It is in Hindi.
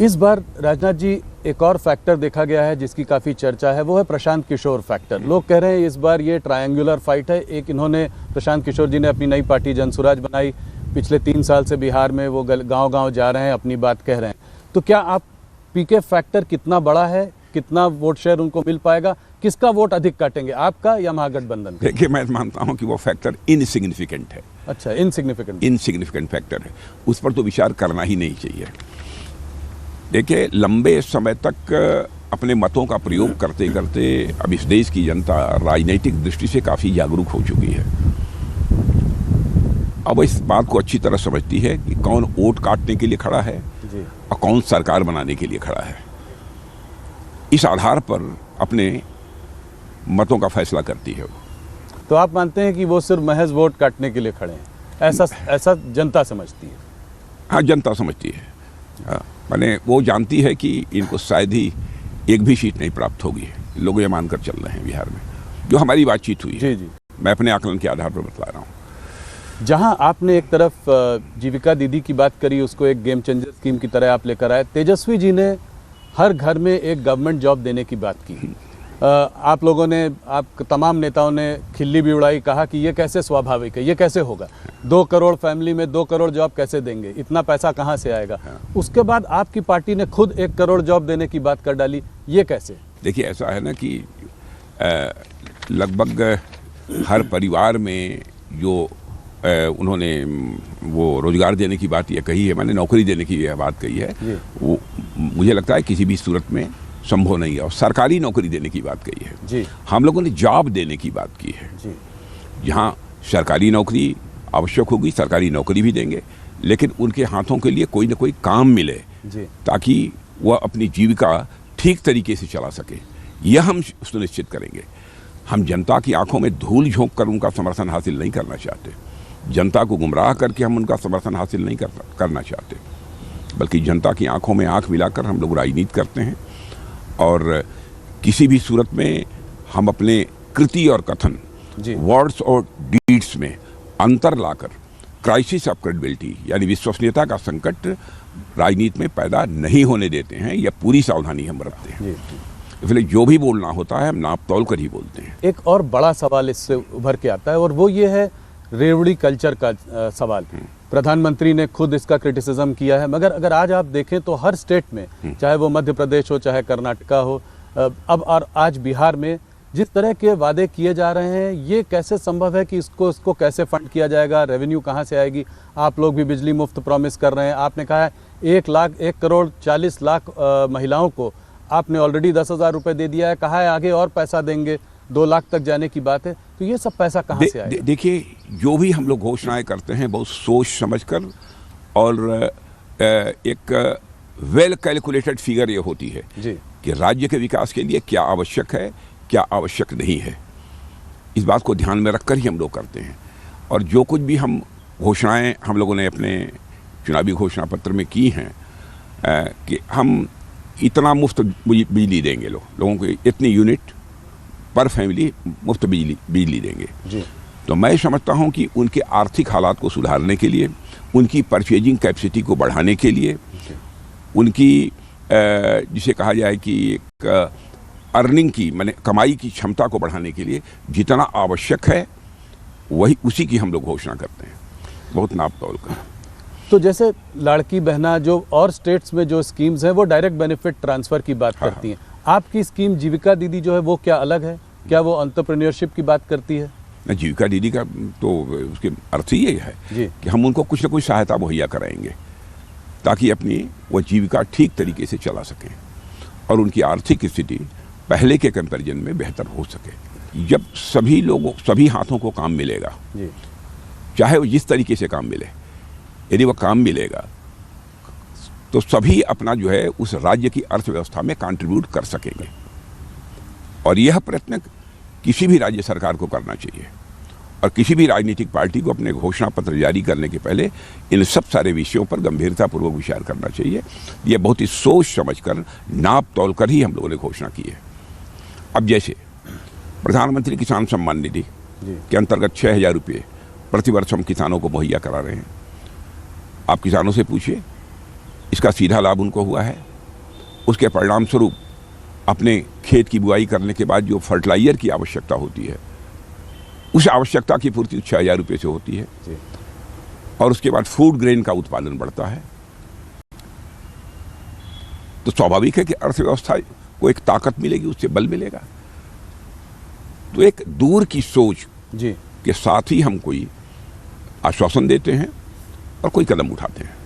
इस बार राजनाथ जी एक और फैक्टर देखा गया है जिसकी काफ़ी चर्चा है, वो है प्रशांत किशोर फैक्टर। लोग कह रहे हैं इस बार ये ट्रायंगुलर फाइट है। एक इन्होंने प्रशांत किशोर जी ने अपनी नई पार्टी जनसुराज बनाई, पिछले 3 साल से बिहार में वो गांव-गांव जा रहे हैं, अपनी बात कह रहे हैं। तो क्या आप पीके फैक्टर कितना बड़ा है, कितना वोट शेयर उनको मिल पाएगा, किसका वोट अधिक काटेंगे, आपका या महागठबंधन? देखिए, मैं मानता हूं कि वो फैक्टर इनसिग्निफिकेंट है। अच्छा, इनसिग्निफिकेंट फैक्टर है, उस पर तो विचार करना ही नहीं चाहिए। देखिए, लंबे समय तक अपने मतों का प्रयोग करते करते अब इस देश की जनता राजनीतिक दृष्टि से काफी जागरूक हो चुकी है। अब इस बात को अच्छी तरह समझती है कि कौन वोट काटने के लिए खड़ा है और कौन सरकार बनाने के लिए खड़ा है। इस आधार पर अपने मतों का फैसला करती है। तो आप मानते हैं कि वो सिर्फ महज वोट काटने के लिए खड़े हैं, ऐसा जनता समझती है? हाँ, जनता समझती है। माने वो जानती है कि इनको शायद ही एक भी सीट नहीं प्राप्त होगी। लोग ये मानकर चल रहे हैं बिहार में, जो हमारी बातचीत हुई है। जी। मैं अपने आकलन के आधार पर बतला रहा हूँ। जहां आपने एक तरफ जीविका दीदी की बात करी, उसको एक गेम चेंजर स्कीम की तरह आप लेकर आए, तेजस्वी जी ने हर घर में एक गवर्नमेंट जॉब देने की बात की। आप लोगों ने, आप तमाम नेताओं ने खिल्ली भी उड़ाई, कहा कि ये कैसे स्वाभाविक है, ये कैसे होगा, 2 करोड़ फैमिली में 2 करोड़ जॉब कैसे देंगे, इतना पैसा कहाँ से आएगा। उसके बाद आपकी पार्टी ने खुद 1 करोड़ जॉब देने की बात कर डाली, ये कैसे? देखिए, ऐसा है ना कि लगभग हर परिवार में जो उन्होंने वो रोजगार देने की बात ये कही है, मैंने नौकरी देने की यह बात कही है, वो मुझे लगता है किसी भी सूरत में संभव नहीं है। और सरकारी नौकरी देने की बात कही है जी। हम लोगों ने जॉब देने की बात की है जी। जहाँ सरकारी नौकरी आवश्यक होगी, सरकारी नौकरी भी देंगे, लेकिन उनके हाथों के लिए कोई ना कोई काम मिले जी, ताकि वह अपनी जीविका ठीक तरीके से चला सके। यह हम सुनिश्चित करेंगे। हम जनता की आंखों में धूल झोंक कर उनका समर्थन हासिल नहीं करना चाहते, जनता को गुमराह करके हम उनका समर्थन हासिल नहीं करना चाहते, बल्कि जनता की आंखों में आंख मिलाकर हम लोग राजनीति करते हैं। और किसी भी सूरत में हम अपने कृति और कथन, वर्ड्स और डीड्स में अंतर लाकर क्राइसिस ऑफ क्रेडिबिलिटी यानी विश्वसनीयता का संकट राजनीति में पैदा नहीं होने देते हैं। यह पूरी सावधानी हम रखते हैं। इसलिए जो भी बोलना होता है हम नाप तौल कर ही बोलते हैं। एक और बड़ा सवाल इससे उभर के आता है और वो ये है रेवड़ी कल्चर का सवाल। प्रधानमंत्री ने खुद इसका क्रिटिसिज्म किया है, मगर अगर आज आप देखें तो हर स्टेट में, चाहे वो मध्य प्रदेश हो चाहे कर्नाटका हो, अब और आज बिहार में जिस तरह के वादे किए जा रहे हैं, ये कैसे संभव है कि इसको कैसे फंड किया जाएगा, रेवेन्यू कहाँ से आएगी? आप लोग भी बिजली मुफ्त प्रॉमिस कर रहे हैं। आपने कहा है 1 करोड़ 40 लाख महिलाओं को आपने ऑलरेडी 10,000 रुपये दे दिया है, कहा है आगे और पैसा देंगे, 2 लाख तक जाने की बात है। तो ये सब पैसा कहाँ से आएगा? देखिए, जो भी हम लोग घोषणाएं करते हैं बहुत सोच समझकर और एक वेल कैलकुलेटेड फिगर ये होती है जी कि राज्य के विकास के लिए क्या आवश्यक है, क्या आवश्यक नहीं है। इस बात को ध्यान में रखकर ही हम लोग करते हैं। और जो कुछ भी हम घोषणाएं हम लोगों ने अपने चुनावी घोषणा पत्र में की हैं कि हम इतना मुफ्त बिजली देंगे, लोगों को इतनी यूनिट पर फैमिली मुफ्त बिजली देंगे जी। तो मैं समझता हूं कि उनके आर्थिक हालात को सुधारने के लिए, उनकी परचेजिंग कैपेसिटी को बढ़ाने के लिए, उनकी जिसे कहा जाए कि एक अर्निंग की माने कमाई की क्षमता को बढ़ाने के लिए जितना आवश्यक है वही उसी की हम लोग घोषणा करते हैं, बहुत नाप तौल कर। तो जैसे लाड़की बहना, जो और स्टेट्स में जो स्कीम्स हैं वो डायरेक्ट बेनिफिट ट्रांसफ़र की बात करती हैं, आपकी स्कीम जीविका दीदी जो है वो क्या अलग है? क्या वो एंटरप्रेन्योरशिप की बात करती है? जीविका दीदी का तो उसके अर्थ ही ये है कि हम उनको कुछ ना कुछ सहायता मुहैया कराएंगे ताकि अपनी वो जीविका ठीक तरीके से चला सकें और उनकी आर्थिक स्थिति पहले के कंपैरिजन में बेहतर हो सके। जब सभी लोगों, सभी हाथों को काम मिलेगा, चाहे वो जिस तरीके से काम मिले, यदि वह काम मिलेगा तो सभी अपना जो है उस राज्य की अर्थव्यवस्था में कंट्रीब्यूट कर सकेंगे। और यह प्रयत्न किसी भी राज्य सरकार को करना चाहिए और किसी भी राजनीतिक पार्टी को अपने घोषणा पत्र जारी करने के पहले इन सब सारे विषयों पर गंभीरतापूर्वक विचार करना चाहिए। ये बहुत ही सोच समझकर, नाप तौल कर ही हम लोगों ने घोषणा की है। अब जैसे प्रधानमंत्री किसान सम्मान निधि के अंतर्गत 6,000 रुपये प्रतिवर्ष हम किसानों को मुहैया करा रहे हैं। आप किसानों से पूछिए, इसका सीधा लाभ उनको हुआ है? उसके परिणाम स्वरूप अपने खेत की बुआई करने के बाद जो फर्टिलाइजर की आवश्यकता होती है, उस आवश्यकता की पूर्ति 6,000 रुपये से होती है जी। और उसके बाद फूड ग्रेन का उत्पादन बढ़ता है। तो स्वाभाविक है कि अर्थव्यवस्था को एक ताकत मिलेगी, उससे बल मिलेगा। तो एक दूर की सोच जी के साथ ही हम कोई आश्वासन देते हैं और कोई कदम उठाते हैं।